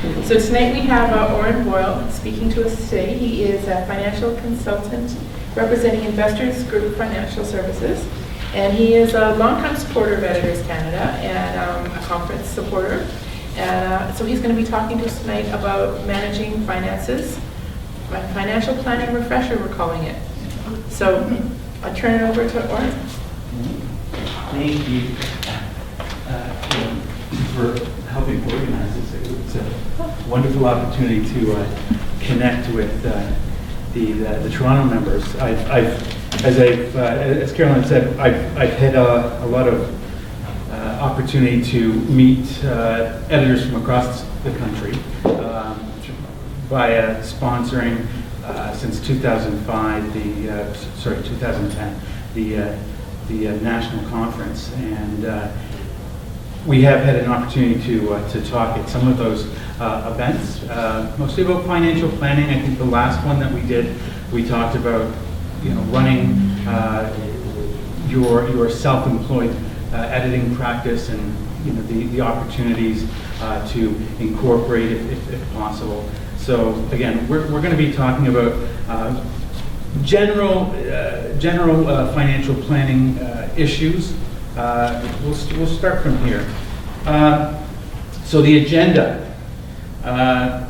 So tonight we have Oran Boyle speaking to us today. He is a financial consultant representing Investors Group Financial Services. And he is a longtime supporter of Editors Canada and a conference supporter. And so he's going to be talking to us tonight about managing finances, financial planning refresher, we're calling it. So I'll turn it over to Oran. Thank you for helping organize this. It's a wonderful opportunity to connect with the Toronto members. As Caroline said, I've had a lot of opportunity to meet editors from across the country via sponsoring since 2005, 2010, the national conference, and we have had an opportunity to talk at some of those events, mostly about financial planning. I think the last one that we did, we talked about running your self-employed editing practice and the opportunities to incorporate it if possible. So again, we're going to be talking about general financial planning issues. We'll start from here. So the agenda. I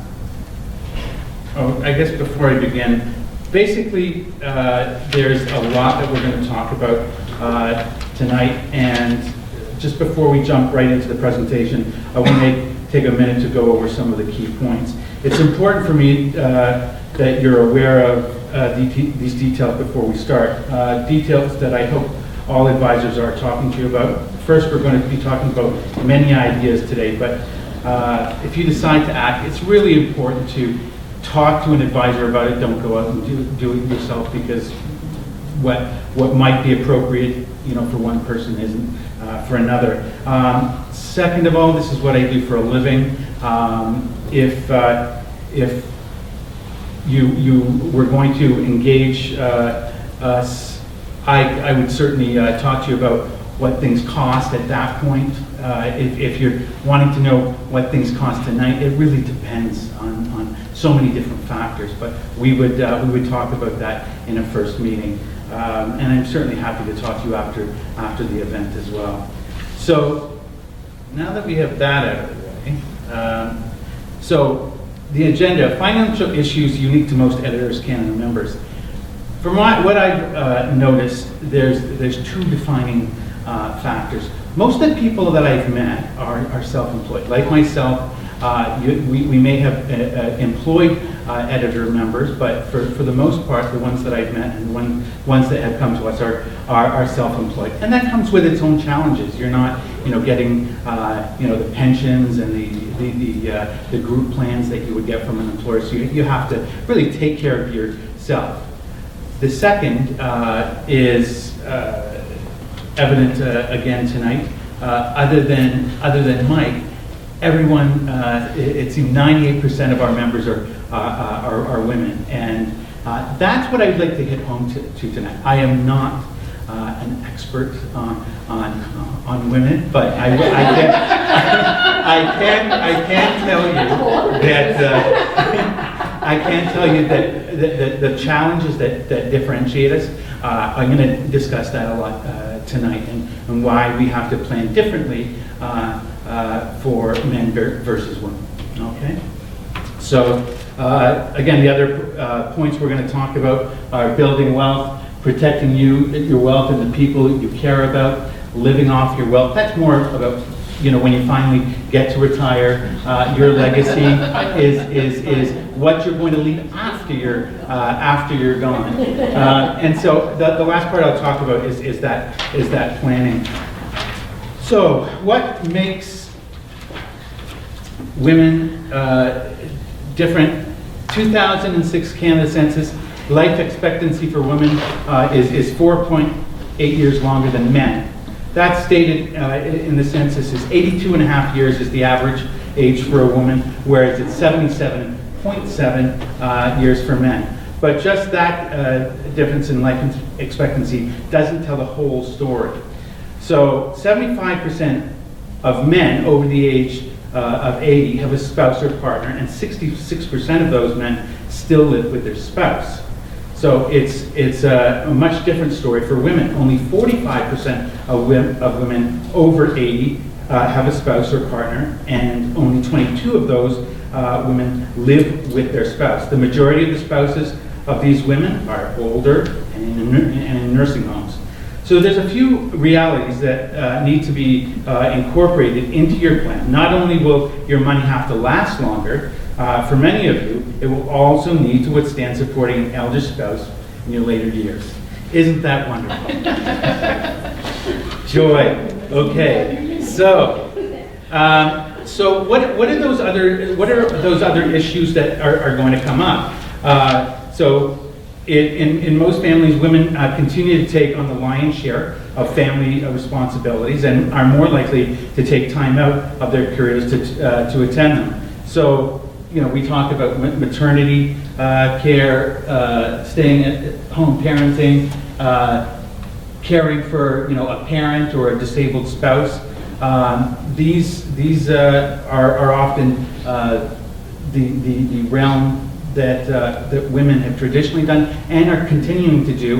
guess before I begin, basically there's a lot that we're going to talk about tonight, and just before we jump right into the presentation, I want to take a minute to go over some of the key points. It's important for me that you're aware of these details before we start. Details that I hope all advisors are talking to you about. First, we're going to be talking about many ideas today, but if you decide to act, it's really important to talk to an advisor about it. Don't go out and do it yourself, because what might be appropriate, for one person isn't for another. Second of all, this is what I do for a living. If you were going to engage us, I would certainly talk to you about what things cost at that point. If you're wanting to know what things cost tonight, it really depends on so many different factors. But we would talk about that in a first meeting, and I'm certainly happy to talk to you after the event as well. So now that we have that out of the way, so the agenda: financial issues unique to most Editors Canada members. From what I've noticed, there's two defining factors. Most of the people that I've met are self-employed. Like myself, we may have employed editor members, but for the most part, the ones that I've met and the ones that have come to us are self-employed, and that comes with its own challenges. You're not, getting, the pensions and the group plans that you would get from an employer. So you have to really take care of yourself. The second is evident again tonight. Other than Mike, everyone, it seems 98% of our members are women, and that's what I'd like to hit home to tonight. I am not an expert on women, but I can tell you that. I can tell you that the challenges that differentiate us, I'm going to discuss that a lot tonight, and why we have to plan differently for men versus women. Okay? So, again, the other points we're going to talk about are building wealth, protecting your wealth and the people that you care about, living off your wealth. That's more about, when you finally get to retire, your legacy is what you're going to leave after you're gone. And so the last part I'll talk about is that planning. So what makes women different? 2006 Canada Census, life expectancy for women is 4.8 years longer than men. That's stated in the census is 82.5 years is the average age for a woman, whereas it's 77.7 years for men. But just that difference in life expectancy doesn't tell the whole story. So 75% of men over the age of 80 have a spouse or partner, and 66% of those men still live with their spouse. So it's a much different story for women. Only 45% of women over 80 have a spouse or partner, and only 22 of those women live with their spouse. The majority of the spouses of these women are older and in nursing homes. So there's a few realities that need to be incorporated into your plan. Not only will your money have to last longer, for many of you, it will also need to withstand supporting an elder spouse in your later years. Isn't that wonderful? Joy. Okay. So what are those other issues that are going to come up? In most families, women continue to take on the lion's share of family responsibilities and are more likely to take time out of their careers to attend them. So, we talk about maternity care, staying at home parenting, caring for, a parent or a disabled spouse. These are often the realm that women have traditionally done and are continuing to do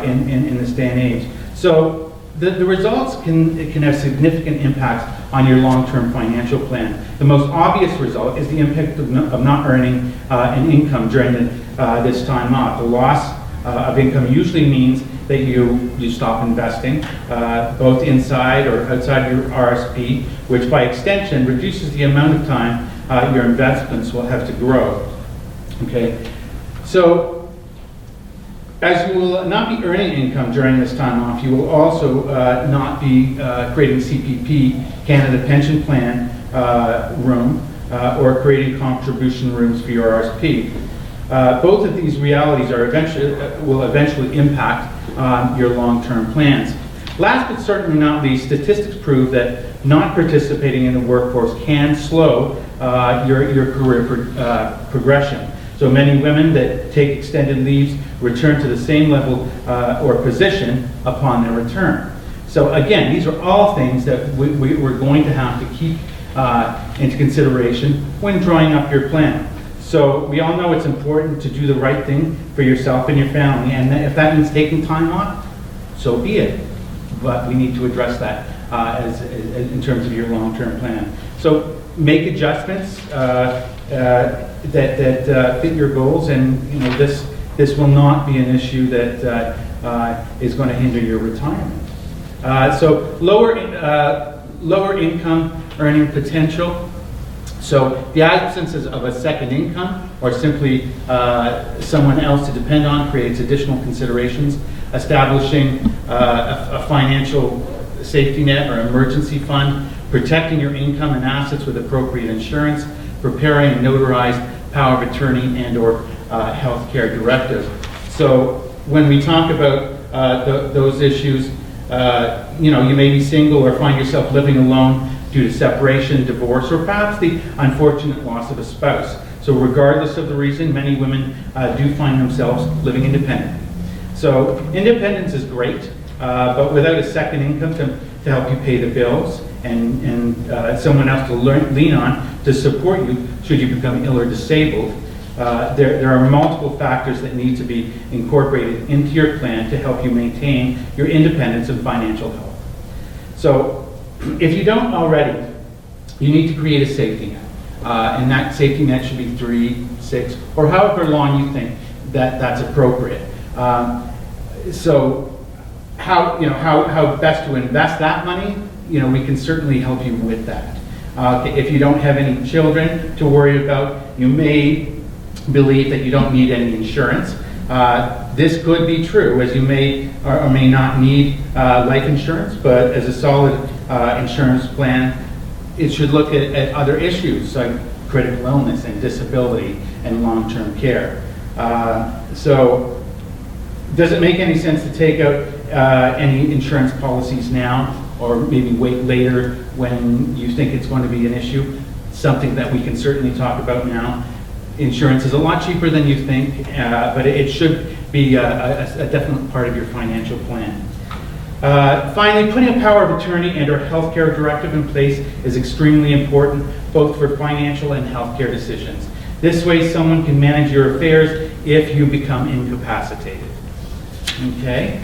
in this day and age. So the results can have significant impacts on your long-term financial plan. The most obvious result is the impact of not earning an income during this time off. The loss of income usually means that you stop investing, both inside or outside your RSP, which by extension reduces the amount of time your investments will have to grow. Okay, so as you will not be earning income during this time off, you will also not be creating CPP, Canada Pension Plan room, or creating contribution rooms for your RSP. Both of these realities will eventually impact your long-term plans. Last but certainly not least, statistics prove that not participating in the workforce can slow your career progression. So many women that take extended leaves return to the same level or position upon their return. So again, these are all things that we're going to have to keep into consideration when drawing up your plan. So we all know it's important to do the right thing for yourself and your family, and if that means taking time off, so be it. But we need to address that as in terms of your long-term plan. So make adjustments that fit your goals, and this will not be an issue that is going to hinder your retirement. So lower income earning potential. So the absence of a second income or simply someone else to depend on creates additional considerations. Establishing a financial safety net or emergency fund, protecting your income and assets with appropriate insurance, preparing a notarized power of attorney and or health care directive. So when we talk about those issues, you may be single or find yourself living alone due to separation, divorce, or perhaps the unfortunate loss of a spouse. So regardless of the reason, many women do find themselves living independently. So independence is great, but without a second income to help you pay the bills and someone else to lean on to support you should you become ill or disabled, there are multiple factors that need to be incorporated into your plan to help you maintain your independence and financial health. So if you don't already, you need to create a safety net. And that safety net should be 3, 6, or however long you think that's appropriate. So how best to invest that money, we can certainly help you with that. If you don't have any children to worry about, you may believe that you don't need any insurance. This could be true, as you may or may not need life insurance, but as a solid insurance plan, it should look at other issues like critical illness and disability and long-term care. So does it make any sense to take out any insurance policies now, or maybe wait later when you think it's going to be an issue? Something that we can certainly talk about now. Insurance is a lot cheaper than you think, but it should be a definite part of your financial plan. Finally, putting a power of attorney and/or healthcare directive in place is extremely important, both for financial and healthcare decisions. This way, someone can manage your affairs if you become incapacitated. Okay.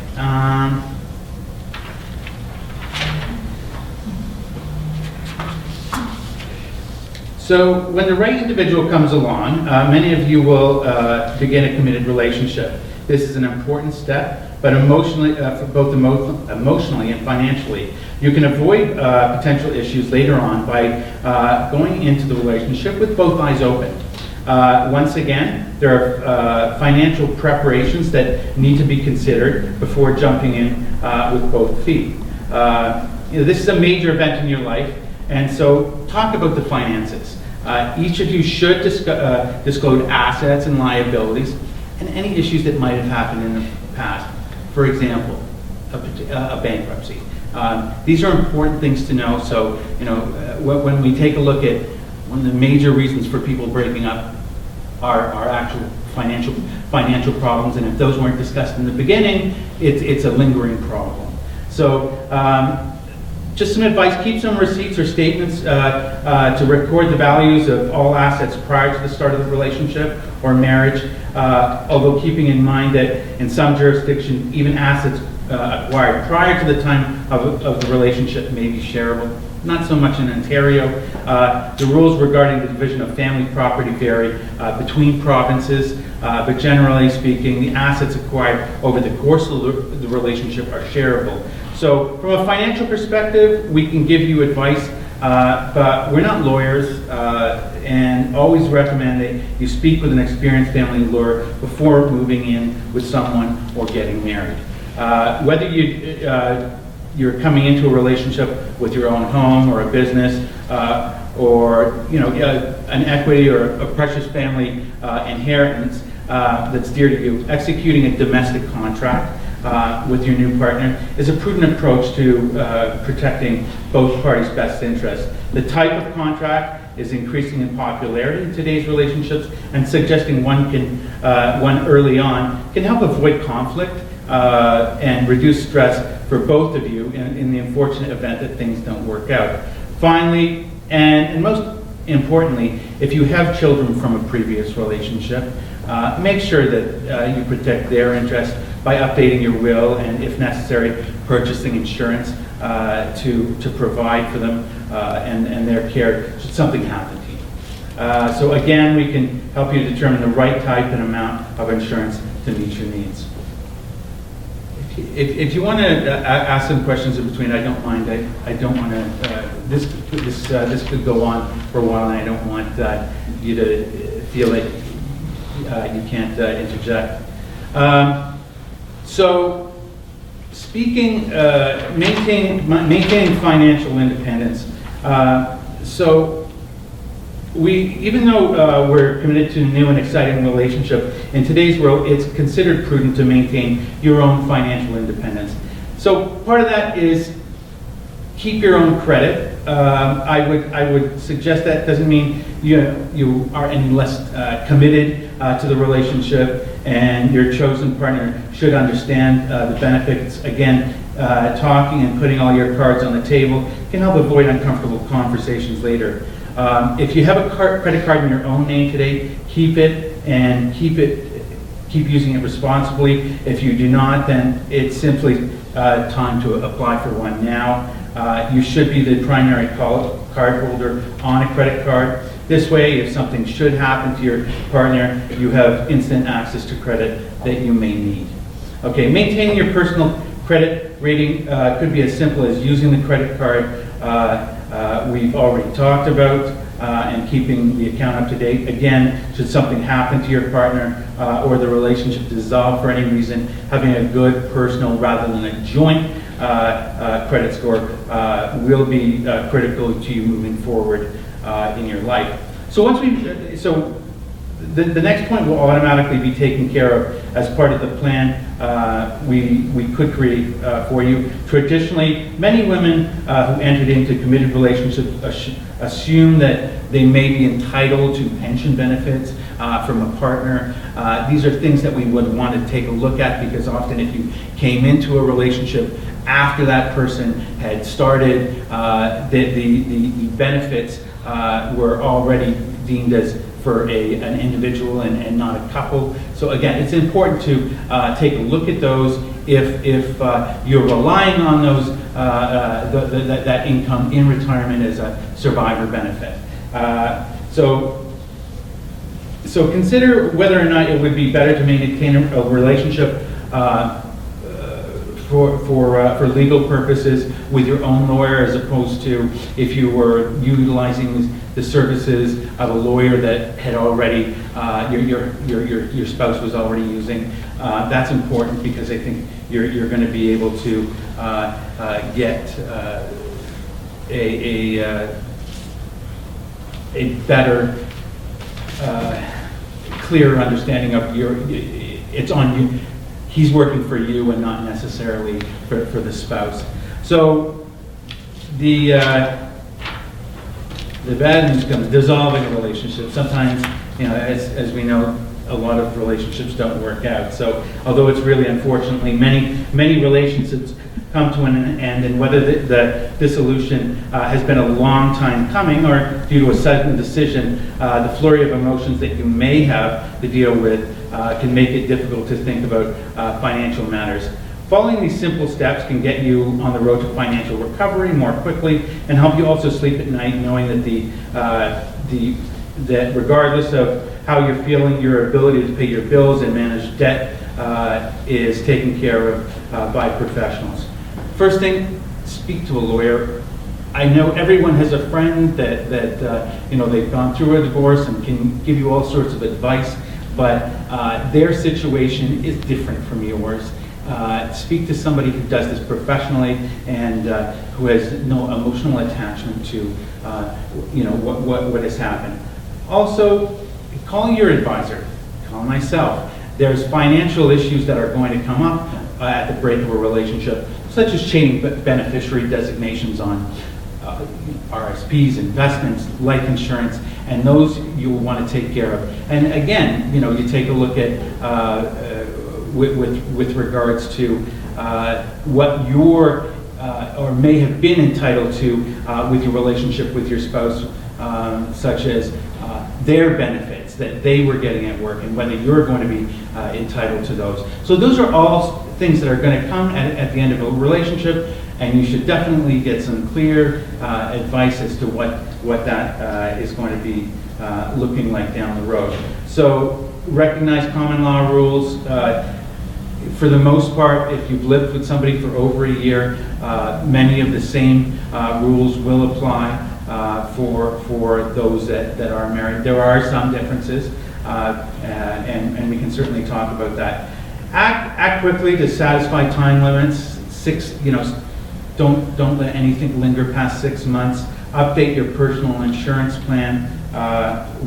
So when the right individual comes along, many of you will begin a committed relationship. This is an important step, but emotionally, for both emotionally and financially, you can avoid potential issues later on by going into the relationship with both eyes open. Once again, there are financial preparations that need to be considered before jumping in with both feet. This is a major event in your life, and so talk about the finances. Each of you should disclose assets and liabilities and any issues that might have happened in the past. For example, a bankruptcy. These are important things to know. So, when we take a look at one of the major reasons for people breaking up are actual financial problems, and if those weren't discussed in the beginning, it's a lingering problem. So, just some advice: keep some receipts or statements to record the values of all assets prior to the start of the relationship or marriage. Although keeping in mind that in some jurisdictions, even assets acquired prior to the time of the relationship may be shareable. Not so much in Ontario. The rules regarding the division of family property vary between provinces, but generally speaking, the assets acquired over the course of the relationship are shareable. So from a financial perspective, we can give you advice, but we're not lawyers, and always recommend that you speak with an experienced family lawyer before moving in with someone or getting married. Whether you're coming into a relationship with your own home or a business, or an equity or a precious family inheritance that's dear to you, executing a domestic contract with your new partner is a prudent approach to protecting both parties' best interests. The type of contract is increasing in popularity in today's relationships, and suggesting one early on can help avoid conflict and reduce stress for both of you in the unfortunate event that things don't work out. Finally, and most importantly, if you have children from a previous relationship, make sure that you protect their interests by updating your will and, if necessary, purchasing insurance to provide for them and their care should something happen to you. So again, we can help you determine the right type and amount of insurance to meet your needs. If you want to ask some questions in between, I don't mind. I don't want to. This could go on for a while, and I don't want you to feel like you can't interject. So, speaking, maintaining financial independence. So, even though we're committed to a new and exciting relationship, in today's world, it's considered prudent to maintain your own financial independence. So part of that is keep your own credit. I would suggest that doesn't mean you are any less committed to the relationship, and your chosen partner should understand the benefits. Again, talking and putting all your cards on the table can help avoid uncomfortable conversations later. If you have a credit card in your own name today, keep it and keep using it responsibly. If you do not, then it's simply time to apply for one now. You should be the primary card holder on a credit card. This way, if something should happen to your partner, you have instant access to credit that you may need. Okay, maintaining your personal credit rating could be as simple as using the credit card we've already talked about, and keeping the account up to date. Again, should something happen to your partner or the relationship dissolve for any reason, having a good personal rather than a joint credit score will be critical to you moving forward in your life. So The next point will automatically be taken care of as part of the plan we could create for you. Traditionally, many women who entered into committed relationships assume that they may be entitled to pension benefits from a partner. These are things that we would want to take a look at, because often if you came into a relationship after that person had started, the benefits were already deemed as for an individual and not a couple. So again, it's important to take a look at those if you're relying on those that income in retirement as a survivor benefit. So consider whether or not it would be better to maintain a relationship for legal purposes with your own lawyer, as opposed to if you were utilizing the services of a lawyer that had already your spouse was already using. That's important, because I think you're going to be able to get a better, clearer understanding of it's on you. He's working for you and not necessarily for the spouse. So the bad news comes dissolving a relationship. Sometimes, as we know, a lot of relationships don't work out. So although it's really unfortunately many relationships come to an end, and whether the dissolution has been a long time coming or due to a sudden decision, the flurry of emotions that you may have to deal with can make it difficult to think about financial matters. Following these simple steps can get you on the road to financial recovery more quickly, and help you also sleep at night knowing that that regardless of how you're feeling, your ability to pay your bills and manage debt is taken care of by professionals. First thing, speak to a lawyer. I know everyone has a friend that they've gone through a divorce and can give you all sorts of advice, but their situation is different from yours. Speak to somebody who does this professionally and who has no emotional attachment to what has happened. Also, call your advisor. Call myself. There's financial issues that are going to come up at the break of a relationship, such as changing beneficiary designations on RSPs, investments, life insurance, and those you'll want to take care of. And again, you take a look at with regards to what you're or may have been entitled to with your relationship with your spouse, such as their benefits that they were getting at work, and whether you're going to be entitled to those. So those are all things that are going to come at the end of a relationship, and you should definitely get some clear advice as to what that is going to be looking like down the road. So recognize common law rules. For the most part, if you've lived with somebody for over a year, many of the same rules will apply for those that are married. There are some differences, and we can certainly talk about that. Act quickly to satisfy time limits. Don't let anything linger past 6 months. Update your personal insurance plan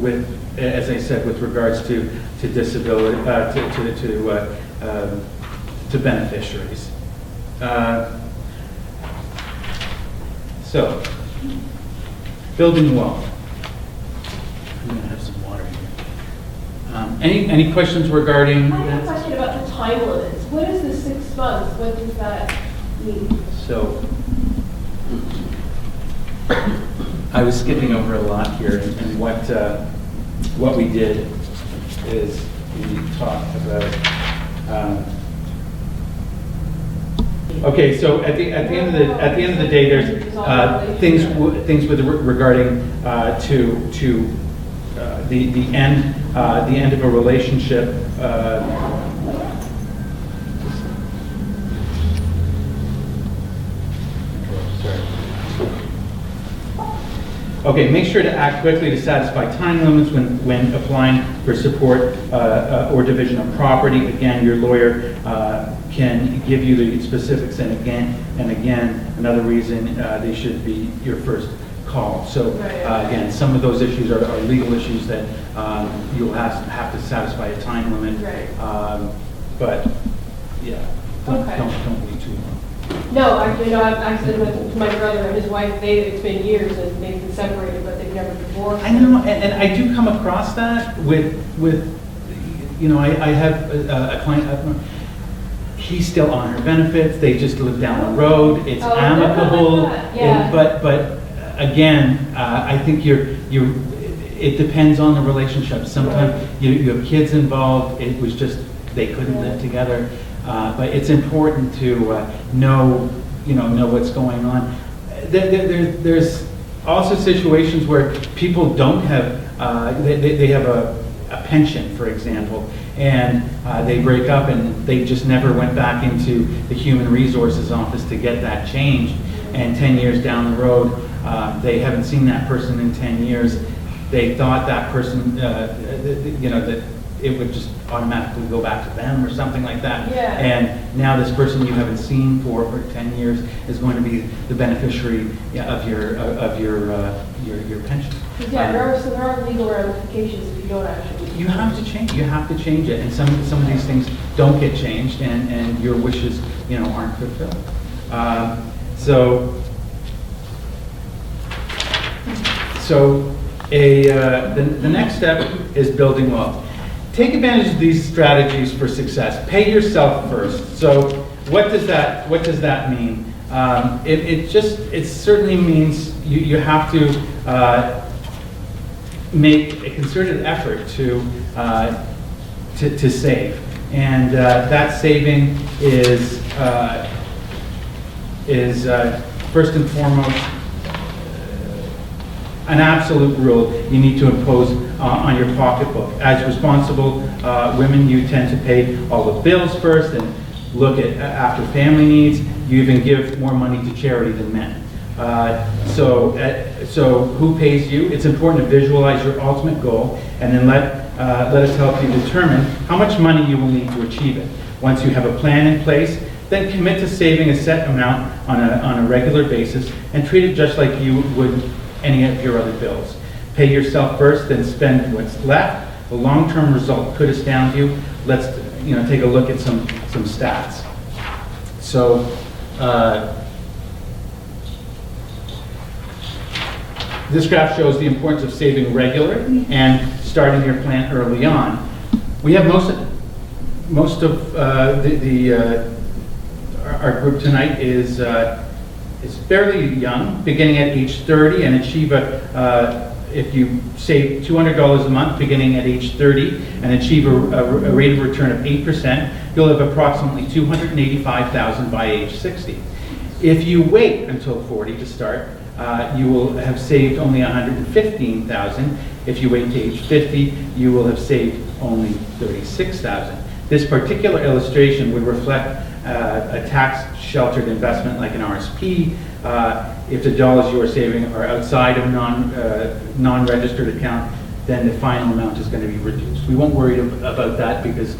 with, as I said, with regards to disability to beneficiaries. So, building wealth. I'm going to have some water here. Any questions regarding I have that? a question about the time limits. What is the 6 months? What does that mean? So, I was skipping over a lot here, and what we did is we talked about. Okay, so at the end of the day, there's things with regarding to the end of a relationship. Okay, make sure to act quickly to satisfy time limits when applying for support or division of property. Again, your lawyer can give you the specifics, and again, another reason they should be your first call. So Right. again, some of those issues are legal issues that you'll have to satisfy a time limit. Right. But yeah, don't Okay. wait too long. No, I said with my brother and his wife, it's been years and they've been separated, but they've never divorced. I know, and I do come across that with I have a client, he's still on her benefits, they just live down the road, it's Oh, amicable. like that, yeah. But again, I think it depends on the relationship. Sometimes Right. you have kids involved, it was just, they couldn't live together. But it's important to know what's going on. There's also situations where people don't have, they have a pension, for example, and they break up and they just never went back into the human resources office to get that changed. And 10 years down the road, they haven't seen that person in 10 years. They thought that person, that it would just automatically go back to them or something like that. Yeah. And now this person you haven't seen for 10 years is going to be the beneficiary of your pension. Yeah, there are legal ramifications if you don't actually. You have to change. You have to change it, and some of these things don't get changed, and your wishes, aren't fulfilled. The next step is building wealth. Take advantage of these strategies for success. Pay yourself first. So what does that mean? It certainly means you have to make a concerted effort to save, and that saving is first and foremost an absolute rule you need to impose on your pocketbook. As responsible women, you tend to pay all the bills first and look after family needs. You even give more money to charity than men. So who pays you? It's important to visualize your ultimate goal, and then let us help you determine how much money you will need to achieve it. Once you have a plan in place, then commit to saving a set amount on a regular basis and treat it just like you would any of your other bills. Pay yourself first, then spend what's left. The long-term result could astound you. Let's take a look at some stats. So this graph shows the importance of saving regularly and starting your plan early on. We have most of our group tonight is fairly young, beginning at age 30, and achieve if you save $200 a month beginning at age 30 and achieve a rate of return of 8%, you'll have approximately $285,000 by age 60. If you wait until 40 to start, you will have saved only $115,000. If you wait to age 50, you will have saved only $36,000. This particular illustration would reflect a tax-sheltered investment like an RSP. If the dollars you are saving are outside of a non-registered account, then the final amount is going to be reduced. We won't worry about that because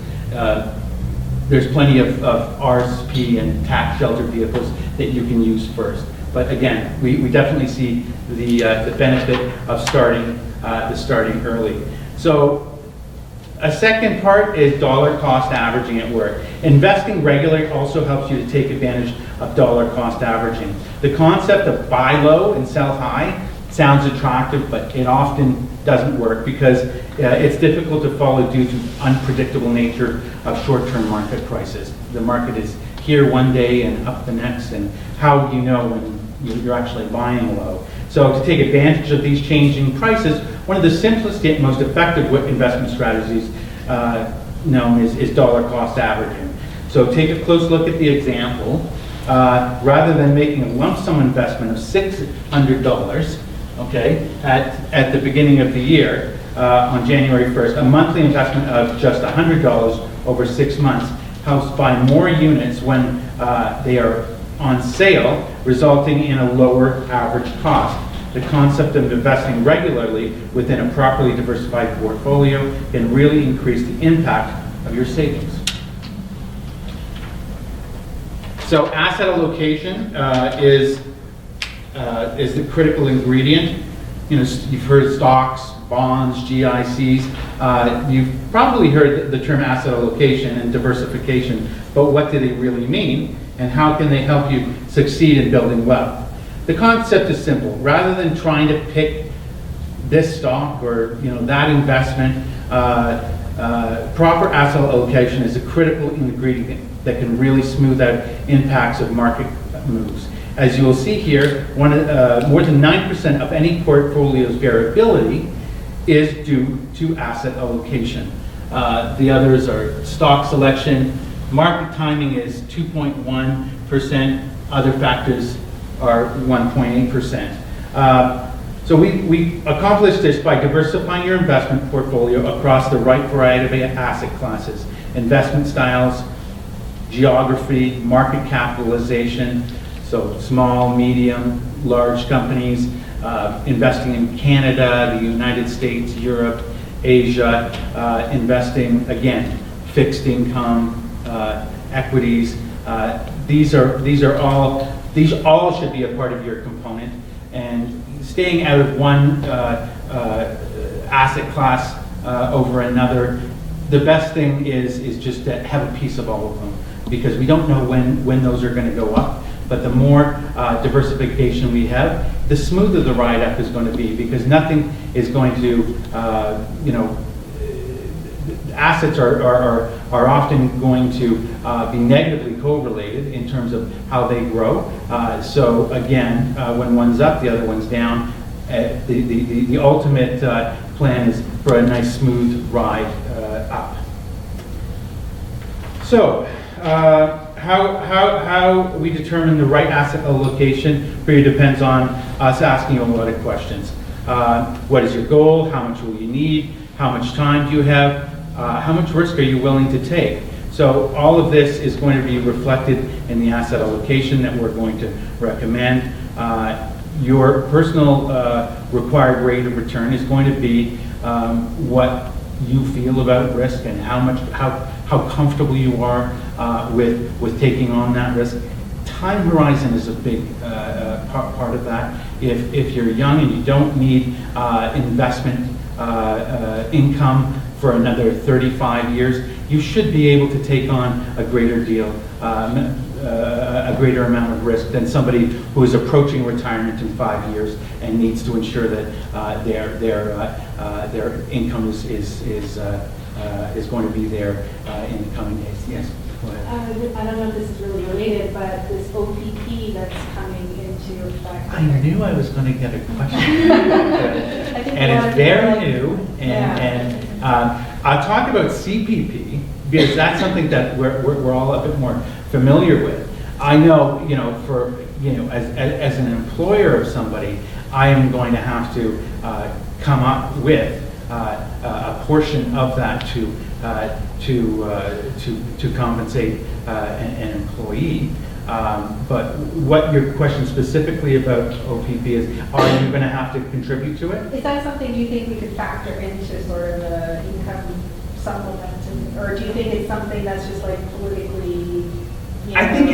there's plenty of RSP and tax-sheltered vehicles that you can use first. But again, we definitely see the benefit of starting early. So a second part is dollar cost averaging at work. Investing regularly also helps you to take advantage of dollar cost averaging. The concept of buy low and sell high sounds attractive, but it often doesn't work because it's difficult to follow due to unpredictable nature of short-term market prices. The market is here one day and up the next, and how do you know when you're actually buying low? So to take advantage of these changing prices, one of the simplest yet most effective investment strategies known is dollar cost averaging. So take a close look at the example. Rather than making a lump sum investment of $600, okay, at the beginning of the year, on January 1st, a monthly investment of just $100 over 6 months helps buy more units when they are on sale, resulting in a lower average cost. The concept of investing regularly within a properly diversified portfolio can really increase the impact of your savings. So asset allocation is is the critical ingredient. You know, you've heard stocks, bonds, GICs. You've probably heard the term asset allocation and diversification, but what do they really mean, and how can they help you succeed in building wealth? The concept is simple. Rather than trying to pick this stock or that investment, proper asset allocation is a critical ingredient that can really smooth out impacts of market moves. As you will see here, more than 9% of any portfolio's variability is due to asset allocation. The others are stock selection, market timing is 2.1%, other factors are 1.8%. So we accomplish this by diversifying your investment portfolio across the right variety of asset classes, investment styles, geography, market capitalization, so small, medium, large companies, investing in Canada, the United States, Europe, Asia, investing, again, fixed income, equities. These all should be a part of your component, and staying out of one asset class over another, the best thing is just to have a piece of all of them, because we don't know when those are going to go up. But the more diversification we have, the smoother the ride up is going to be, because nothing is going to, assets are often going to be negatively correlated in terms of how they grow. So again, when one's up, the other one's down. The ultimate plan is for a nice smooth ride up. So how we determine the right asset allocation for you depends on us asking you a lot of questions. What is your goal? How much will you need? How much time do you have? How much risk are you willing to take? So all of this is going to be reflected in the asset allocation that we're going to recommend. Your personal required rate of return is going to be what you feel about risk and how comfortable you are with taking on that risk. Time horizon is a big part of that. If you're young and you don't need investment income for another 35 years, you should be able to take on a greater amount of risk than somebody who is approaching retirement in 5 years and needs to ensure that their income is going to be there in the coming days. Yes. Go ahead. I don't know if this is really related, but this OPP that's coming into effect. I knew I was going to get a question. And it's very new, and I'll talk about CPP because that's something that we're all a bit more familiar with. I know, as an employer of somebody, I am going to have to come up with a portion of that to compensate an employee. But what your question specifically about OPP is, are you going to have to contribute to it? Is that something you think we could factor into sort of the income supplement, or do you think it's something that's just like politically? I think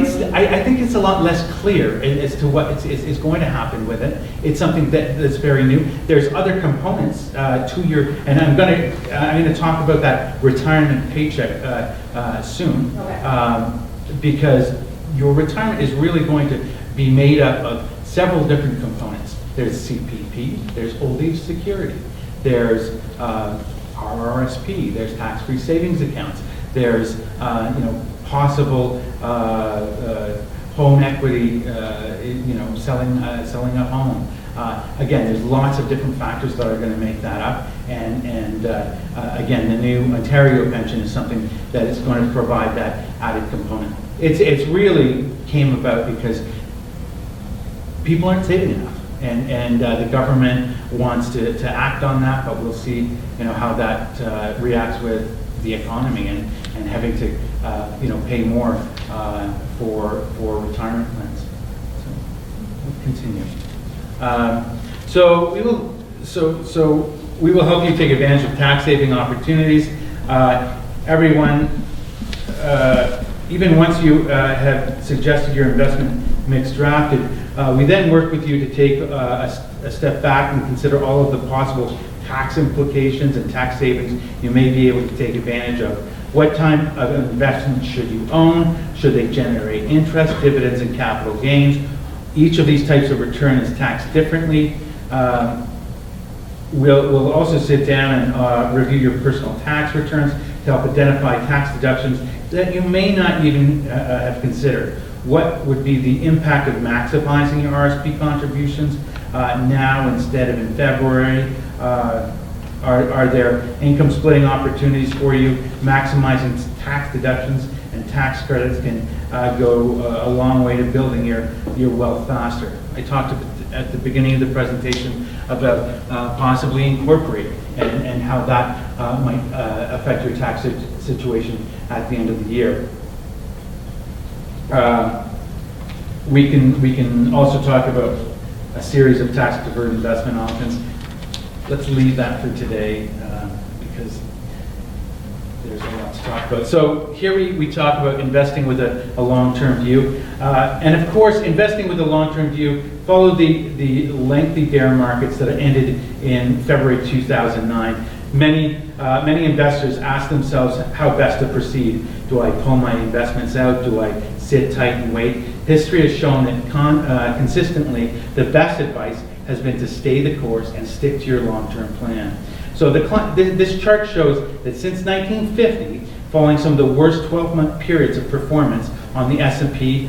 it's a lot less clear as to what is going to happen with it. It's something that's very new. There's other components to your, and I'm going to talk about that retirement paycheck soon, Okay. Because your retirement is really going to be made up of several different components. There's CPP, there's old age security, there's RRSP, there's tax-free savings accounts, there's possible home equity, selling a home. Again, there's lots of different factors that are going to make that up, and again, the new Ontario pension is something that is going to provide that added component. It's really came about because people aren't saving enough, and the government wants to act on that, but we'll see how that reacts with the economy and having to pay more for retirement plans. So we'll continue. So we will help you take advantage of tax saving opportunities. Everyone, even once you have suggested your investment mixed drafted. We then work with you to take a step back and consider all of the possible tax implications and tax savings you may be able to take advantage of. What type of investment should you own? Should they generate interest, dividends, and capital gains? Each of these types of return is taxed differently. We'll also sit down and review your personal tax returns to help identify tax deductions that you may not even have considered. What would be the impact of maximizing your RSP contributions now instead of in February? Are there income splitting opportunities for you? Maximizing tax deductions and tax credits can go a long way to building your wealth faster. I talked at the beginning of the presentation about possibly incorporating and how that might affect your tax situation at the end of the year. We can also talk about a series of tax deferred investment options. Let's leave that for today because there's a lot to talk about. So here we talk about investing with a long-term view. And of course, investing with a long-term view followed the lengthy bear markets that ended in February 2009. Many investors ask themselves how best to proceed. Do I pull my investments out? Do I sit tight and wait? History has shown that consistently the best advice has been to stay the course and stick to your long-term plan. So this chart shows that since 1950, following some of the worst 12-month periods of performance on the S&P,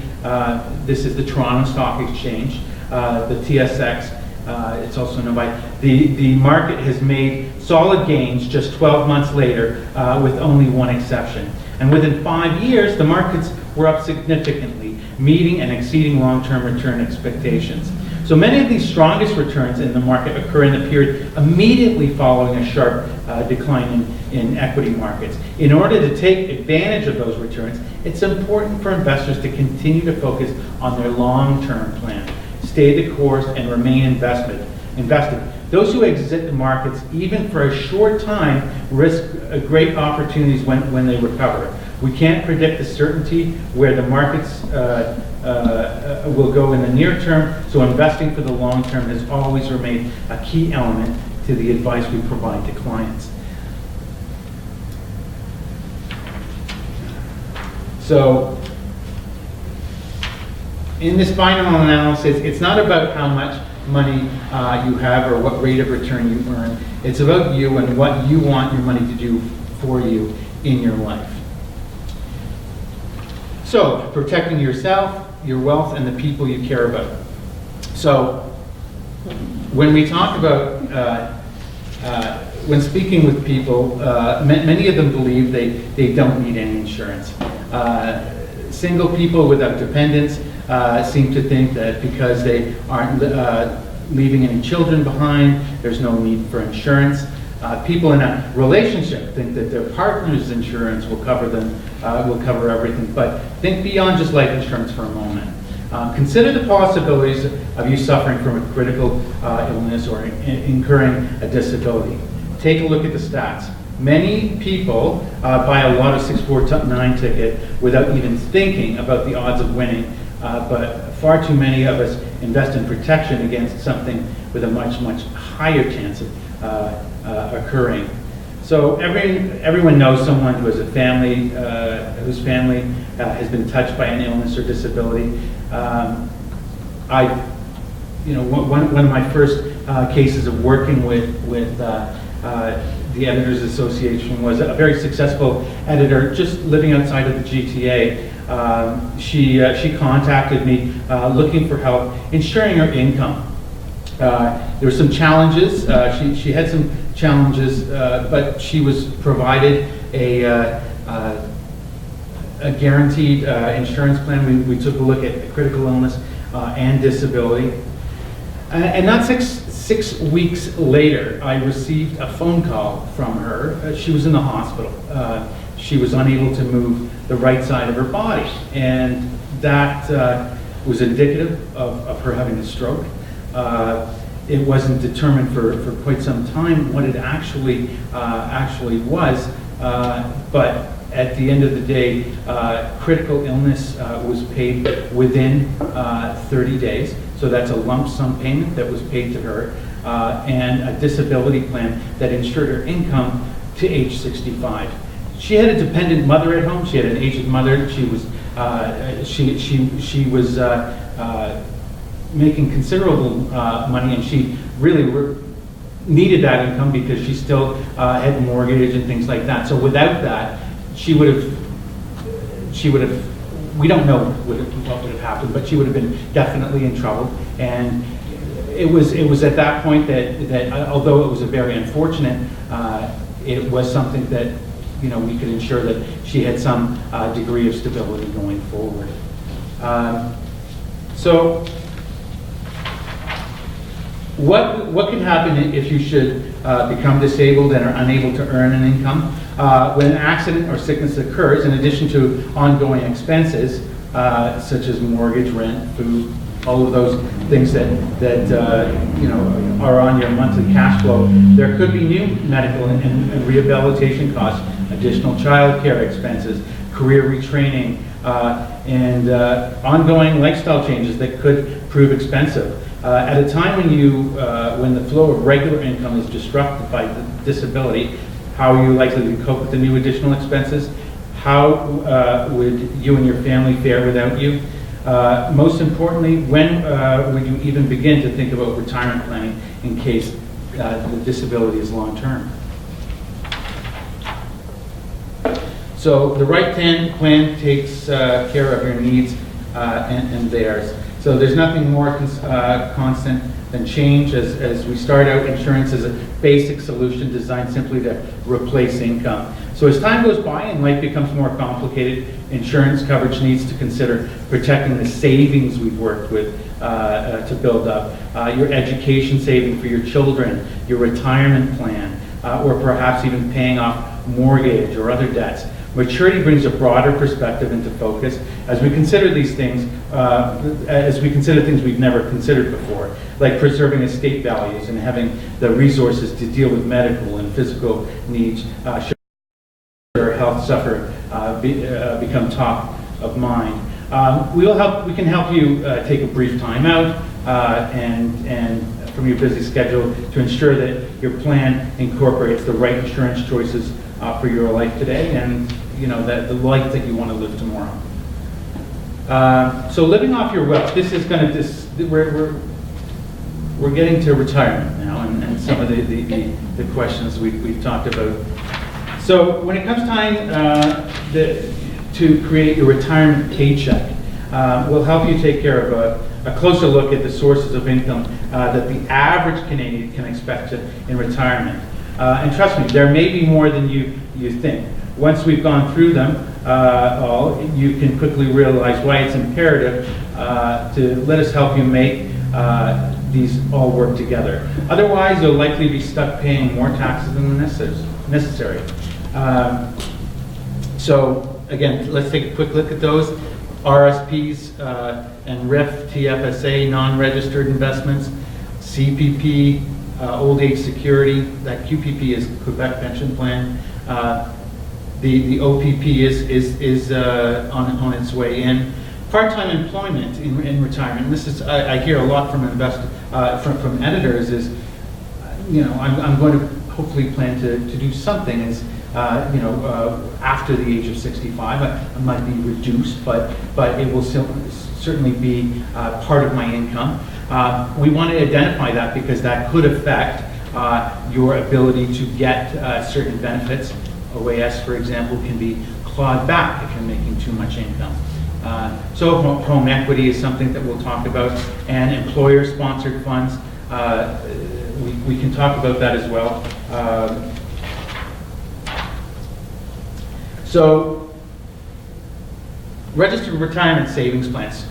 this is the Toronto Stock Exchange, the TSX, it's also known by, the market has made solid gains just 12 months later with only one exception. And within 5 years, the markets were up significantly, meeting and exceeding long-term return expectations. So many of these strongest returns in the market occur in the period immediately following a sharp decline in equity markets. In order to take advantage of those returns, it's important for investors to continue to focus on their long-term plan, stay the course, and remain invested. Those who exit the markets, even for a short time, risk great opportunities when they recover. We can't predict the certainty where the markets will go in the near term, so investing for the long term has always remained a key element to the advice we provide to clients. So, in this final analysis, it's not about how much money you have or what rate of return you earn. It's about you and what you want your money to do for you in your life. So, protecting yourself, your wealth, and the people you care about. So, when we talk about, when speaking with people, many of them believe they don't need any insurance. Single people without dependents seem to think that because they aren't leaving any children behind, there's no need for insurance. People in a relationship think that their partner's insurance will cover them, will cover everything. But think beyond just life insurance for a moment. Consider the possibilities of you suffering from a critical illness or incurring a disability. Take a look at the stats. Many people buy a lot of 649 ticket without even thinking about the odds of winning, but far too many of us invest in protection against something with a much, much higher chance of occurring. So everyone knows someone who has a family, whose family has been touched by an illness or disability. One of my first cases of working with the Editors Association was a very successful editor just living outside of the GTA. She contacted me looking for help insuring her income. There were some challenges. She had some challenges, but she was provided a guaranteed insurance plan. We took a look at critical illness and disability. And not six weeks later, I received a phone call from her. She was in the hospital. She was unable to move the right side of her body, and that was indicative of her having a stroke. It wasn't determined for quite some time what it actually was, but at the end of the day, critical illness was paid within 30 days. So that's a lump sum payment that was paid to her, and a disability plan that ensured her income to age 65. She had a dependent mother at home. She had an aged mother. She was making considerable money, and she really needed that income because she still had mortgage and things like that. So without that, she would have, we don't know what would have happened, but she would have been definitely in trouble. And it was at that point that although it was a very unfortunate, it was something that, you know, we could ensure that she had some degree of stability going forward. So what can happen if you should become disabled and are unable to earn an income? When an accident or sickness occurs, in addition to ongoing expenses, such as mortgage, rent, food, all of those things that you know, are on your monthly cash flow, there could be new medical and rehabilitation costs, additional child care expenses, career retraining, and ongoing lifestyle changes that could prove expensive. At a time when the flow of regular income is disrupted by the disability, how are you likely to cope with the new additional expenses? How would you and your family fare without you? Most importantly, when would you even begin to think about retirement planning in case the disability is long-term? So the right plan takes care of your needs and theirs. So there's nothing more constant than change. As we start out, insurance is a basic solution designed simply to replace income. So as time goes by and life becomes more complicated, insurance coverage needs to consider protecting the savings we've worked with to build up, your education saving for your children, your retirement plan, or perhaps even paying off mortgage or other debts. Maturity brings a broader perspective into focus as we consider these things, things we've never considered before, like preserving estate values and having the resources to deal with medical and physical needs should our health suffer become top of mind. We can help you take a brief time out and from your busy schedule to ensure that your plan incorporates the right insurance choices for your life today and, you know, the life that you want to live tomorrow. So living off your wealth, this is going to we're getting to retirement now, and some of the questions we've talked about. So when it comes time to create your retirement paycheck, we'll help you take care of a closer look at the sources of income that the average Canadian can expect in retirement. And trust me, there may be more than you think. Once we've gone through them all, you can quickly realize why it's imperative to let us help you make these all work together. Otherwise, you'll likely be stuck paying more taxes than necessary. So again, let's take a quick look at those. RSPs and RIF, TFSA, non-registered investments, CPP, old age security, that QPP is Quebec Pension Plan. The OPP is on its way in. Part-time employment in retirement. And this is I hear a lot from from editors is, you know, I'm going to hopefully plan to do something as after the age of 65. I might be reduced, but it will certainly be part of my income. We want to identify that because that could affect your ability to get certain benefits. OAS, for example, can be clawed back if you're making too much income. So home equity is something that we'll talk about, and employer-sponsored funds. We can talk about that as well. So registered retirement savings plans.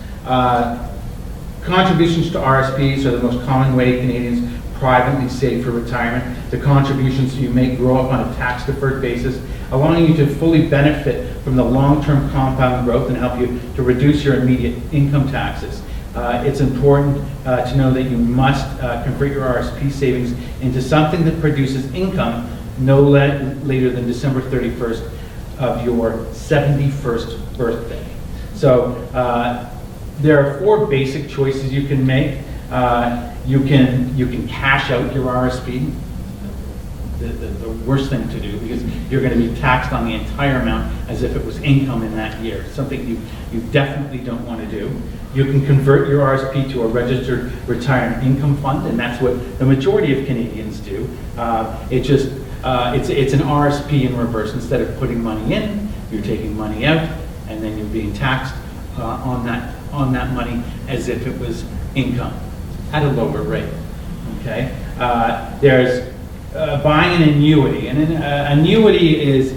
Contributions to RSPs are the most common way Canadians privately save for retirement. The contributions you make grow up on a tax-deferred basis, allowing you to fully benefit from the long-term compound growth and help you to reduce your immediate income taxes. It's important to know that you must convert your RSP savings into something that produces income no later than December 31st, of your 71st birthday. So there are 4 basic choices you can make. You can cash out your RSP. The worst thing to do, because you're going to be taxed on the entire amount as if it was income in that year, something you definitely don't want to do. You can convert your RSP to a registered retirement income fund, and that's what the majority of Canadians do. It's an RSP in reverse. Instead of putting money in, you're taking money out, and then you're being taxed on that money as if it was income at a lower rate. Okay. There's buying an annuity, and an annuity is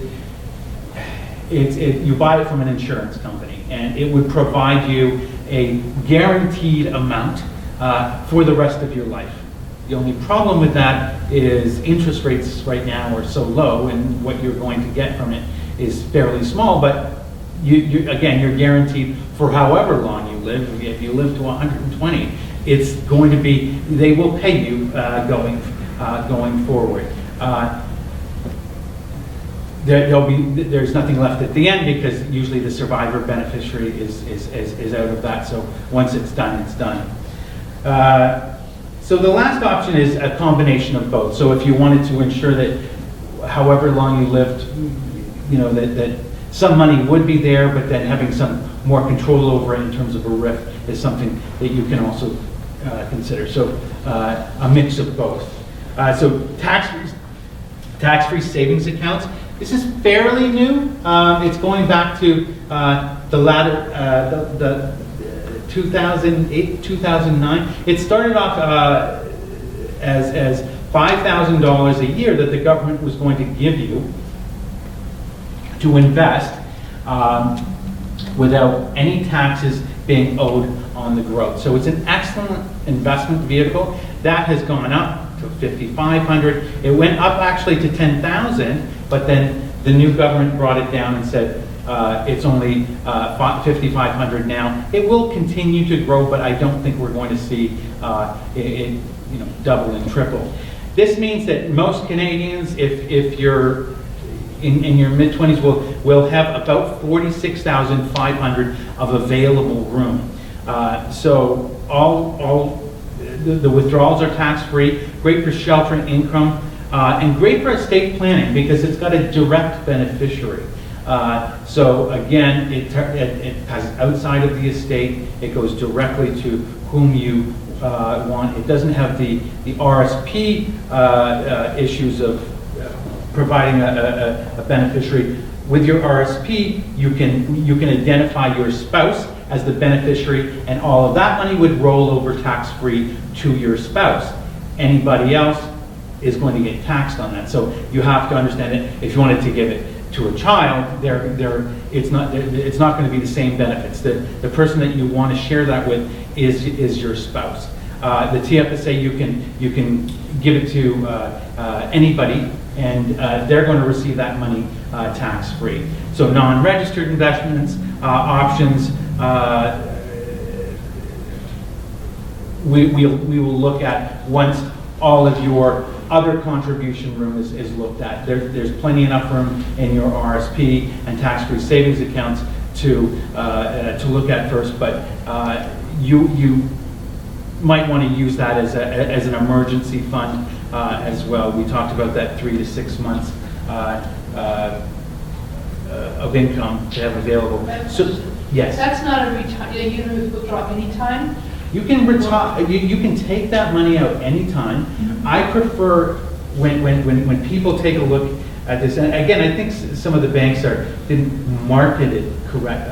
you buy it from an insurance company, and it would provide you a guaranteed amount for the rest of your life. The only problem with that is interest rates right now are so low, and what you're going to get from it is fairly small, but again, you're guaranteed for however long you live. If you live to 120, it's going to be, they will pay you going forward. There's nothing left at the end, because usually the survivor beneficiary is out of that. So once it's done, it's done. So the last option is a combination of both. So if you wanted to ensure that however long you lived, that some money would be there, but then having some more control over it in terms of a RIF is something that you can also consider. So a mix of both. So tax-free savings accounts. This is fairly new. It's going back to the 2008, 2009. It started off as $5,000 a year that the government was going to give you to invest without any taxes being owed on the growth. So it's an excellent investment vehicle. That has gone up to $5,500. It went up actually to $10,000, but then the new government brought it down and said it's only $5,500 now. It will continue to grow, but I don't think we're going to see it double and triple. This means that most Canadians, if you're in your mid-20s, will have about $46,500 of available room. So all the withdrawals are tax-free, great for sheltering income, and great for estate planning because it's got a direct beneficiary. So again, it has outside of the estate, it goes directly to whom you want. It doesn't have the RSP issues of providing a beneficiary. With your RSP, you can identify your spouse as the beneficiary, and all of that money would roll over tax-free to your spouse. Anybody else is going to get taxed on that. So you have to understand that if you wanted to give it to a child, it's not going to be the same benefits. The person that you want to share that with is your spouse. The TFSA, you can give it to anybody, and they're going to receive that money tax-free. So non-registered investments options, we will look at once all of your other contribution room is looked at. There's plenty enough room in your RSP and tax-free savings accounts to look at first, but you might want to use that as an emergency fund as well. We talked about that 3 to 6 months of income to have available. So yes, That's not a retire, you can withdraw anytime? you can retire. You can take that money out anytime. I prefer when people take a look at this. And again, I think some of the banks didn't market it correct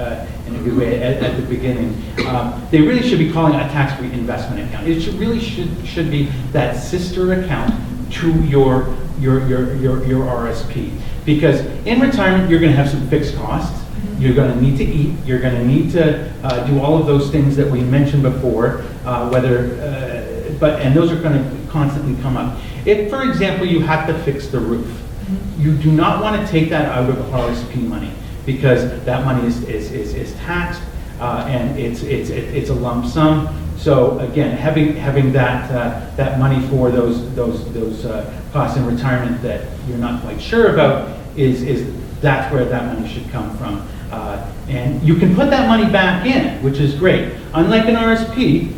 in a good way at the beginning. They really should be calling it a tax-free investment account. It should be that sister account to your RSP, because in retirement you're going to have some fixed costs. You're going to need to eat. You're going to need to do all of those things that we mentioned before. And those are going to constantly come up. If, for example, you have to fix the roof, you do not want to take that out of RSP money, because that money is taxed and it's a lump sum. So again, having that money for those costs in retirement that you're not quite sure about is that's where that money should come from. And you can put that money back in, which is great. Unlike an RSP,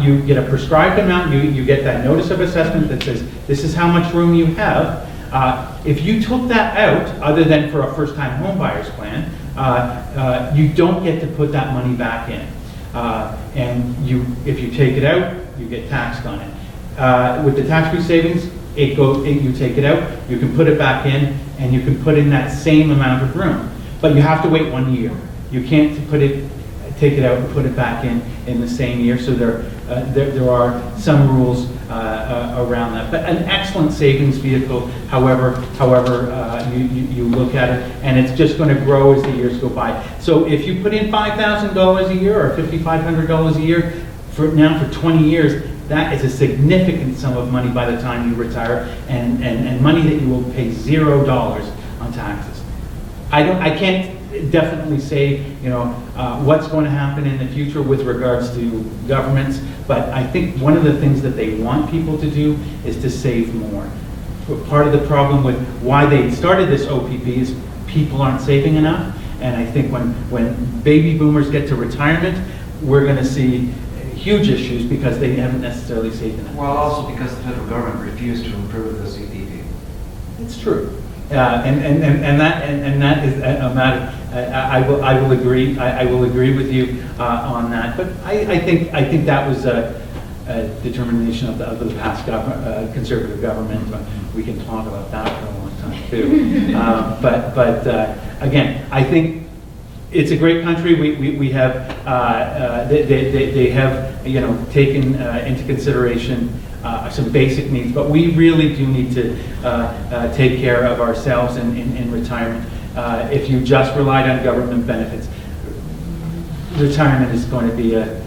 you get a prescribed amount, you get that notice of assessment that says, this is how much room you have. If you took that out, other than for a first-time home buyer's plan, you don't get to put that money back in. And if you take it out, you get taxed on it. With the tax-free savings, you take it out, you can put it back in, and you can put in that same amount of room. But you have to wait 1 year. You can't take it out and put it back in the same year. So there are some rules around that. But an excellent savings vehicle, however you look at it, and it's just going to grow as the years go by. So if you put in $5,000 a year or $5,500 a year for 20 years, that is a significant sum of money by the time you retire, and money that you will pay $0 on taxes. I can't definitely say, what's going to happen in the future with regards to governments, but I think one of the things that they want people to do is to save more. Part of the problem with why they started this OPP is people aren't saving enough, and I think when baby boomers get to retirement, we're going to see huge issues because they haven't necessarily saved enough. Well, also because the federal government refused to improve the CPP. It's true. And that is a matter. I will agree. I will agree with you on that. But I think that was a determination of the past conservative government. We can talk about that for a long time too. But again, I think it's a great country. We have they have taken into consideration some basic needs, but we really do need to take care of ourselves in retirement. If you just relied on government benefits, retirement is going to be a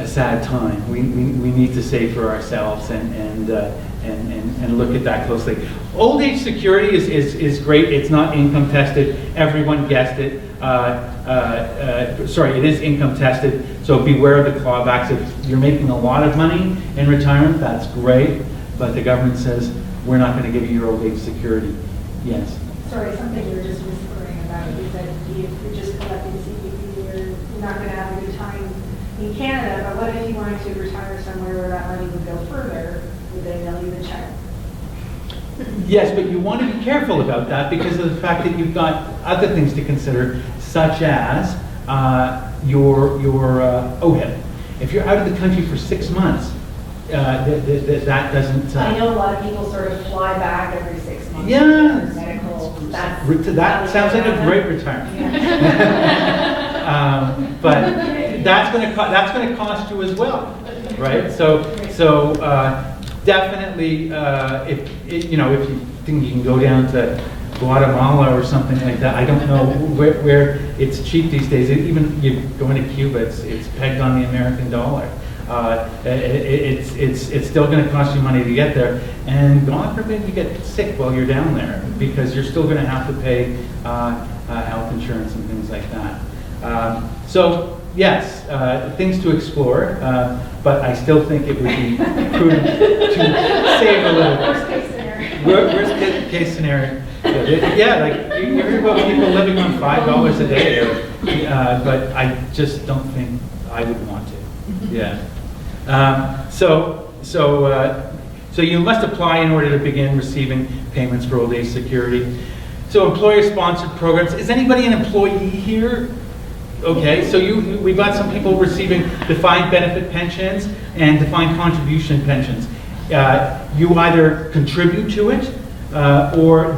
sad time. We need to save for ourselves and look at that closely. Old age security is great. It's not income tested. Everyone guessed it. Sorry, it is income tested. So beware of the clawbacks. If you're making a lot of money in retirement, that's great. But the government says we're not going to give you your old age security. Yes. Sorry, something you were just whispering about is that if you're just collecting CPP, you're not going to have a good time in Canada. But what if you wanted to retire somewhere where that money would go further? Would they mail you the check? Yes, but you want to be careful about that because of the fact that you've got other things to consider, such as your OHIP. If you're out of the country for 6 months, that doesn't... I know a lot of people sort of fly back every 6 months. Yeah. For medical. That sounds like a great retirement. Yeah. But that's going to cost you as well, right? So definitely, if you think you can go down to Guatemala or something like that, I don't know where it's cheap these days. Even you go into Cuba, it's pegged on the American dollar. It's still going to cost you money to get there, and God forbid you get sick while you're down there, because you're still going to have to pay health insurance and things like that. So yes, things to explore, but I still think it would be prudent to save a little. Worst case scenario. Worst case scenario. Yeah, like you hear about people living on $5 a day, but I just don't think I would want to. Yeah. So you must apply in order to begin receiving payments for old age security. So employer-sponsored programs. Is anybody an employee here? Okay, so we've got some people receiving defined benefit pensions and defined contribution pensions. You either contribute to it, or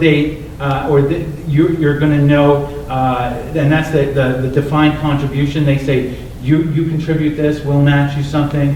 you're going to know, and that's the defined contribution. They say you contribute this, we'll match you something,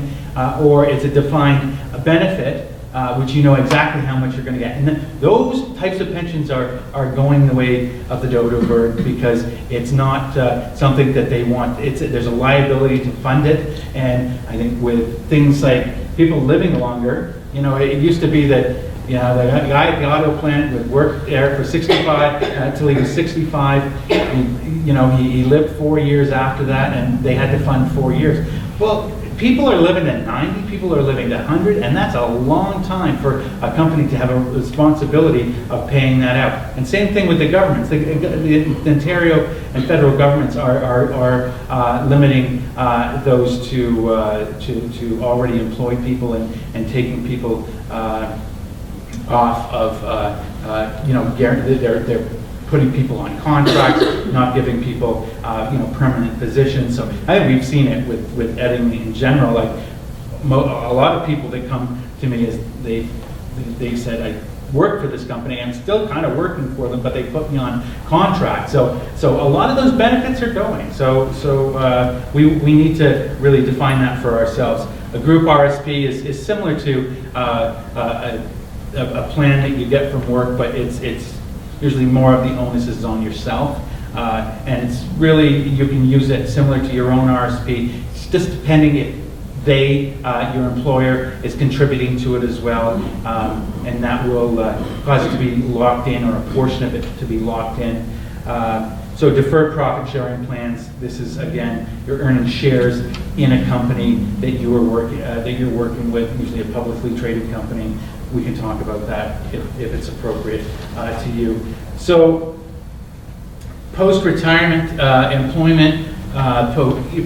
or it's a defined benefit, which you know exactly how much you're going to get. And those types of pensions are going the way of the dodo bird, because it's not something that they want. There's a liability to fund it, and I think with things like people living longer, it used to be that the guy at the auto plant would work there for 65 until he was 65. He lived 4 years after that, and they had to fund 4 years. Well, People are living to 90, people are living to 100, and that's a long time for a company to have a responsibility of paying that out. And same thing with the governments. The Ontario and federal governments are limiting those to already employed people and taking people off of, they're putting people on contracts, not giving people, permanent positions. So I think we've seen it with Edding in general. Like a lot of people that come to me is they said, I work for this company. I'm still kind of working for them, but they put me on contract. So a lot of those benefits are going. So we need to really define that for ourselves. A group RSP is similar to a plan that you get from work, but it's usually more of the onus is on yourself. And it's really, you can use it similar to your own RSP. It's just depending if your employer is contributing to it as well. And that will cause it to be locked in, or a portion of it to be locked in. So deferred profit sharing plans, this is, again, you're earning shares in a company that you're working with, usually a publicly traded company. We can talk about that if it's appropriate to you. So post-retirement employment,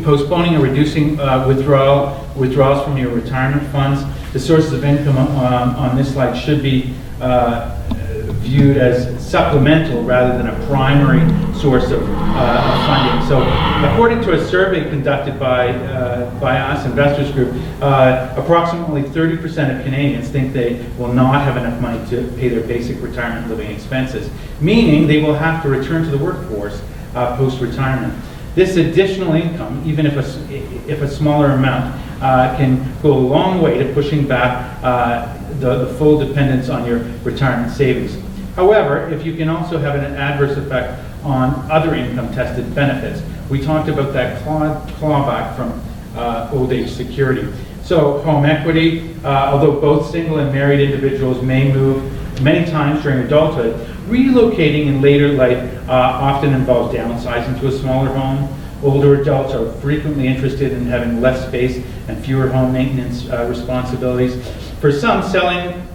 postponing or reducing withdrawals from your retirement funds. The sources of income on this slide should be viewed as supplemental rather than a primary source of funding. So according to a survey conducted by us, Investors Group, approximately 30% of Canadians think they will not have enough money to pay their basic retirement living expenses, meaning they will have to return to the workforce post-retirement. This additional income, even if a smaller amount, can go a long way to pushing back the full dependence on your retirement savings. However, if you can also have an adverse effect on other income-tested benefits. We talked about that clawback from old age security. So home equity, although both single and married individuals may move many times during adulthood, relocating in later life often involves downsizing to a smaller home. Older adults are frequently interested in having less space and fewer home maintenance responsibilities. For some, selling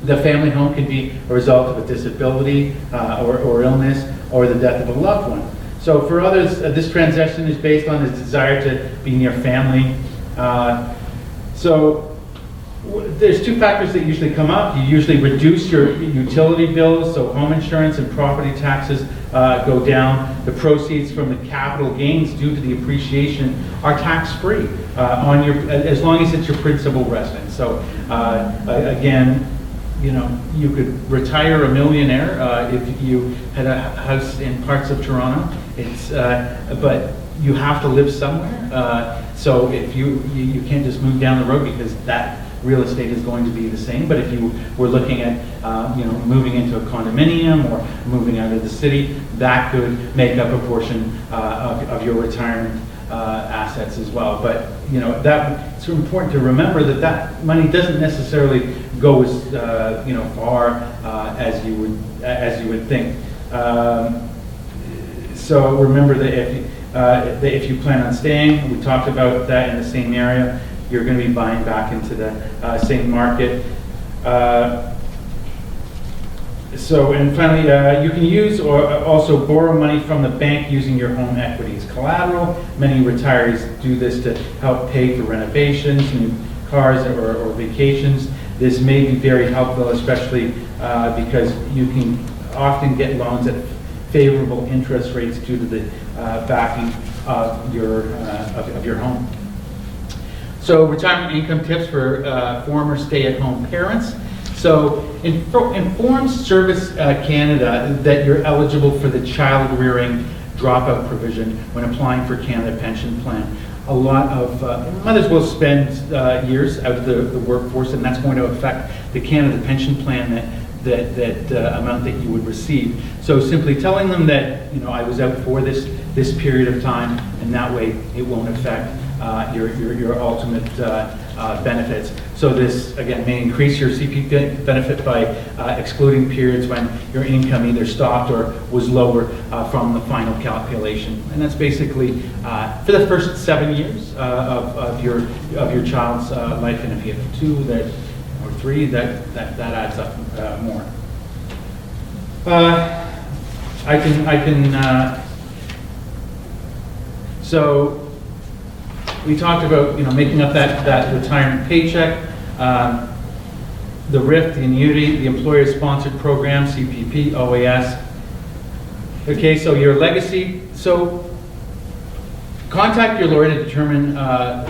the family home can be a result of a disability or illness or the death of a loved one. So for others, this transition is based on a desire to be near family. There's two factors that usually come up. You usually reduce your utility bills, so home insurance and property taxes go down. The proceeds from the capital gains due to the appreciation are tax-free as long as it's your principal residence. So again, you could retire a millionaire if you had a house in parts of Toronto. But you have to live somewhere. So if you can't just move down the road because that real estate is going to be the same. But if you were looking at moving into a condominium or moving out of the city, that could make up a portion of your retirement assets as well. But it's important to remember that money doesn't necessarily go as far as you would think. So remember that if you plan on staying, we talked about that in the same area, you're going to be buying back into the same market. And finally, you can use or also borrow money from the bank using your home equity as collateral. Many retirees do this to help pay for renovations, new cars, or vacations. This may be very helpful, especially because you can often get loans at favorable interest rates due to the backing of your home. So retirement income tips for former stay-at-home parents. So inform Service Canada that you're eligible for the child rearing dropout provision when applying for Canada Pension Plan. A lot of mothers will spend years out of the workforce, and that's going to affect the Canada Pension Plan that amount that you would receive. So simply telling them that I was out for this period of time, and that way it won't affect your ultimate benefits. So this, again, may increase your CPP benefit by excluding periods when your income either stopped or was lower from the final calculation. And that's basically for the first 7 years of your child's life. And if you have 2 or 3, that adds up more. So we talked about, making up that retirement paycheck, the RIF, the annuity, the employer-sponsored program, CPP, OAS. Okay, so your legacy. So contact your lawyer to determine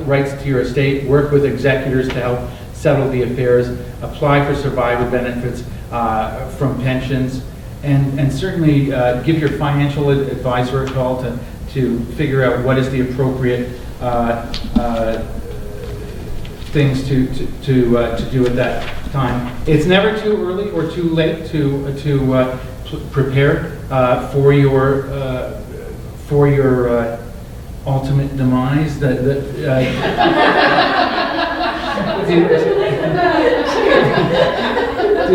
rights to your estate, work with executors to help settle the affairs, apply for survivor benefits from pensions, and certainly give your financial advisor a call to figure out what is the appropriate things to do at that time. It's never too early or too late to prepare for your ultimate demise. Do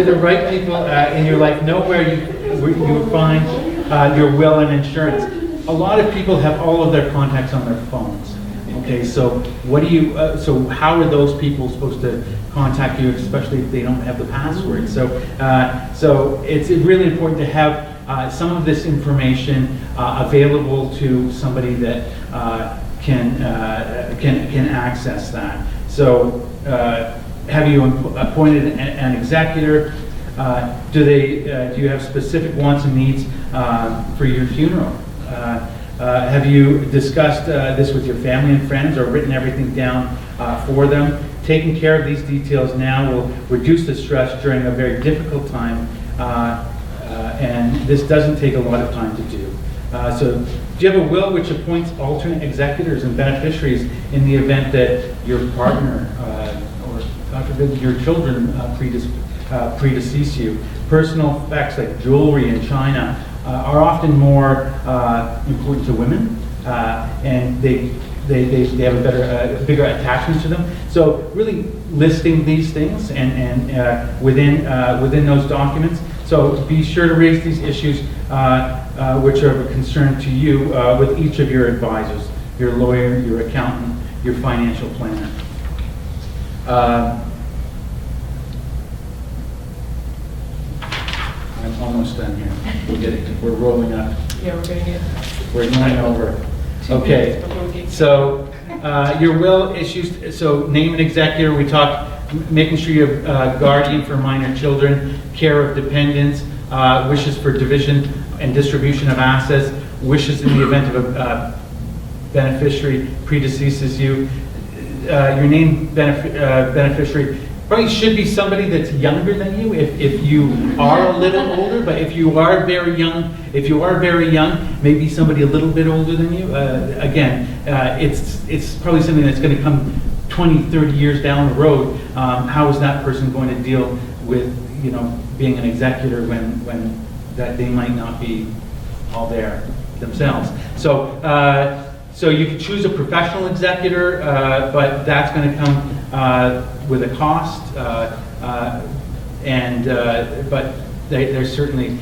the right people in your life know where you find your will and insurance? A lot of people have all of their contacts on their phones. Okay, so what do you? So how are those people supposed to contact you, especially if they don't have the password? So it's really important to have some of this information available to somebody that can access that. So have you appointed an executor? Do you have specific wants and needs for your funeral? Have you discussed this with your family and friends or written everything down for them? Taking care of these details now will reduce the stress during a very difficult time, and this doesn't take a lot of time to do. So do you have a will which appoints alternate executors and beneficiaries in the event that your partner or, God forbid, your children predecease you? Personal effects like jewelry and china are often more important to women, and they have a bigger attachment to them. So really listing these things and within those documents. So be sure to raise these issues which are of a concern to you with each of your advisors, your lawyer, your accountant, your financial planner. I'm almost done here. We're rolling up. Yeah, we're going to get We're going over. 2 Okay. minutes before we get. So your will issues. So name an executor. We talked making sure you have guardian for minor children, care of dependents, wishes for division and distribution of assets, wishes in the event of a beneficiary predeceases you. Your named beneficiary probably should be somebody that's younger than you if you are a little older, but if you are very young, maybe somebody a little bit older than you. Again, it's probably something that's going to come 20, 30 years down the road. How is that person going to deal with, being an executor when that they might not be all there themselves? So you can choose a professional executor, but that's going to come with a cost, but they're certainly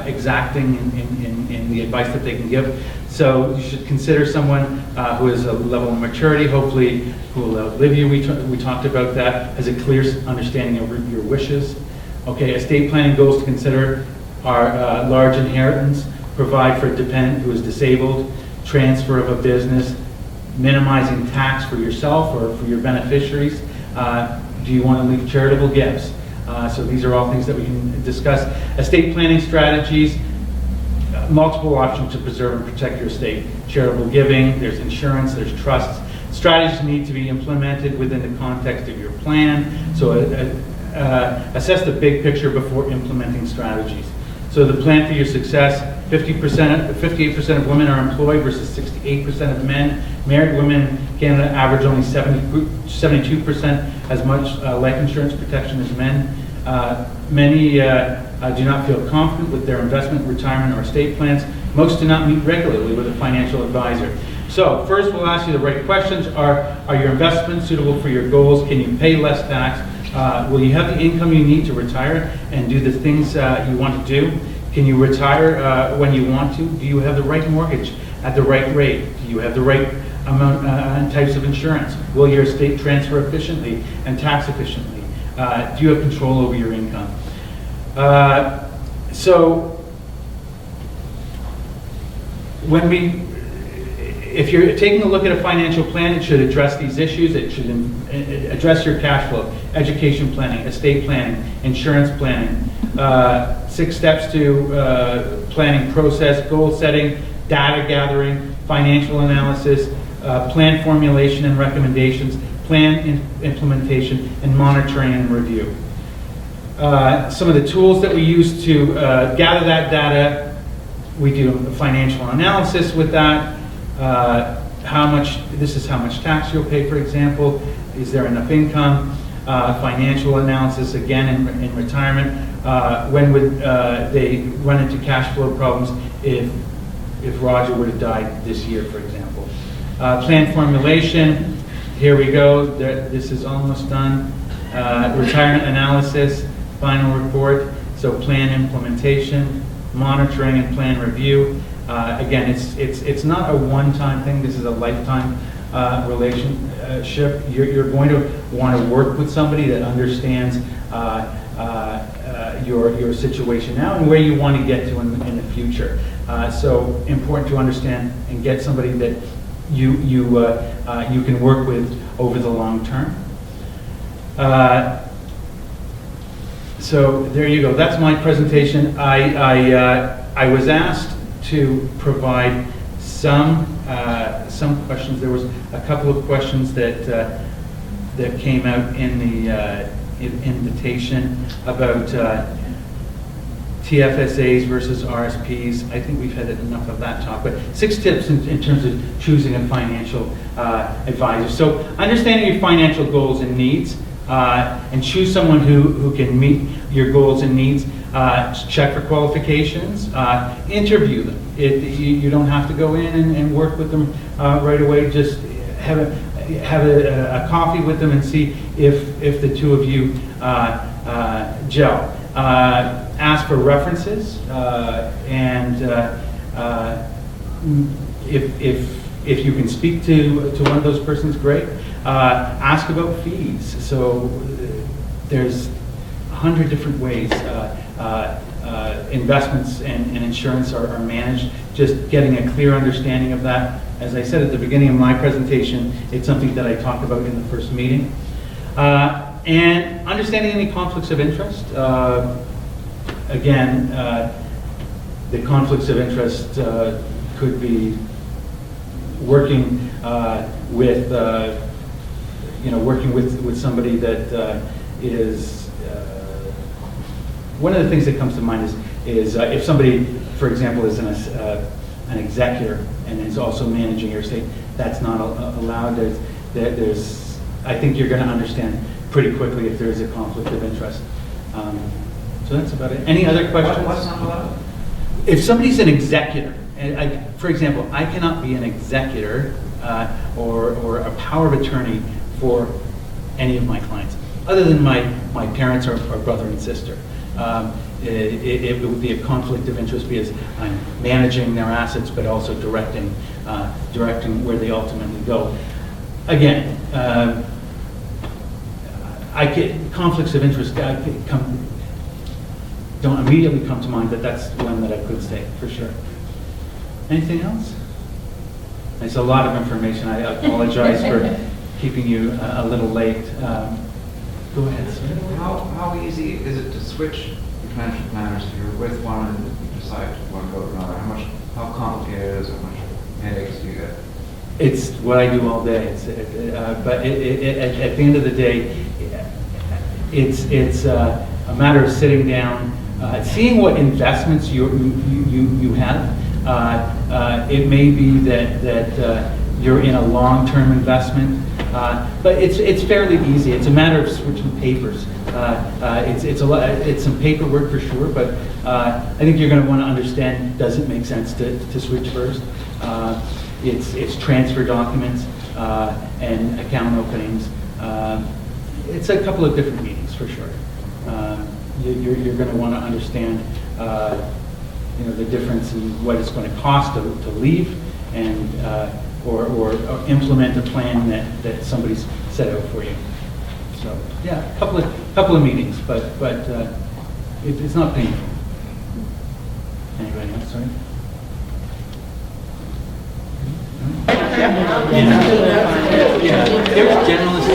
exacting in the advice that they can give. So you should consider someone who has a level of maturity, hopefully who will outlive you. We talked about that, has a clear understanding of your wishes. Okay, estate planning goals to consider are large inheritance, provide for a dependent who is disabled, transfer of a business, minimizing tax for yourself or for your beneficiaries. Do you want to leave charitable gifts? So these are all things that we can discuss. Estate planning strategies, multiple options to preserve and protect your estate. Charitable giving, there's insurance, there's trusts. Strategies need to be implemented within the context of your plan. So assess the big picture before implementing strategies. So the plan for your success, 58% of women are employed versus 68% of men. Married women in Canada average only 72% as much life insurance protection as men. Many do not feel confident with their investment, retirement, or estate plans. Most do not meet regularly with a financial advisor. So first, we'll ask you the right questions. Are your investments suitable for your goals? Can you pay less tax? Will you have the income you need to retire and do the things you want to do? Can you retire when you want to? Do you have the right mortgage at the right rate? Do you have the right amount and types of insurance? Will your estate transfer efficiently and tax efficiently? Do you have control over your income? So if you're taking a look at a financial plan, it should address these issues. It should address your cash flow, education planning, estate planning, insurance planning, 6 steps to planning process, goal setting, data gathering, financial analysis, plan formulation and recommendations, plan implementation, and monitoring and review. Some of the tools that we use to gather that data, we do a financial analysis with that. This is how much tax you'll pay, for example. Is there enough income? Financial analysis, again, in retirement. When would they run into cash flow problems if Roger would have died this year, for example? Plan formulation, here we go. This is almost done. Retirement analysis, final report. So plan implementation, monitoring and plan review. Again, it's not a one-time thing. This is a lifetime relationship. You're going to want to work with somebody that understands your situation now and where you want to get to in the future. So important to understand and get somebody that you can work with over the long term. So there you go. That's my presentation. I was asked to provide some questions. There was a couple of questions that came out in the invitation about TFSAs versus RSPs. I think we've had enough of that talk, but 6 tips in terms of choosing a financial advisor. So understanding your financial goals and needs, and choose someone who can meet your goals and needs. Check for qualifications, interview them. You don't have to go in and work with them right away. Just have a coffee with them and see if the two of you gel. Ask for references, and if you can speak to one of those persons, great. Ask about fees. So there's 100 different ways investments and insurance are managed. Just getting a clear understanding of that. As I said at the beginning of my presentation, it's something that I talked about in the first meeting. And understanding any conflicts of interest. Again, the conflicts of interest could be working with somebody that is. One of the things that comes to mind is if somebody, for example, is an executor and is also managing your estate, that's not allowed. There's I think you're going to understand pretty quickly if there is a conflict of interest. So that's about it. Any other questions? What's not allowed? If somebody's an executor, and for example, I cannot be an executor or a power of attorney for any of my clients, other than my parents or brother and sister. It would be a conflict of interest because I'm managing their assets, but also directing where they ultimately go. Again, conflicts of interest don't immediately come to mind, but that's one that I could say for sure. Anything else? It's a lot of information. I apologize for keeping you a little late. Go ahead, sir. How easy is it to switch financial planners if you're with one and you decide to want to go to another? How complicated is it? How much headaches do you get? It's what I do all day. But at the end of the day, it's a matter of sitting down, seeing what investments you have. It may be that you're in a long-term investment, but it's fairly easy. It's a matter of switching papers. It's some paperwork for sure, but I think you're going to want to understand, does it make sense to switch first? it's transfer documents, and account openings. It's a couple of different meetings, for sure. You're going to want to understand, the difference in what it's going to cost to leave, and or implement a plan that somebody's set out for you. So yeah, a couple of meetings, but it's not painful. Anybody else? Sorry. Yeah, they're generalists.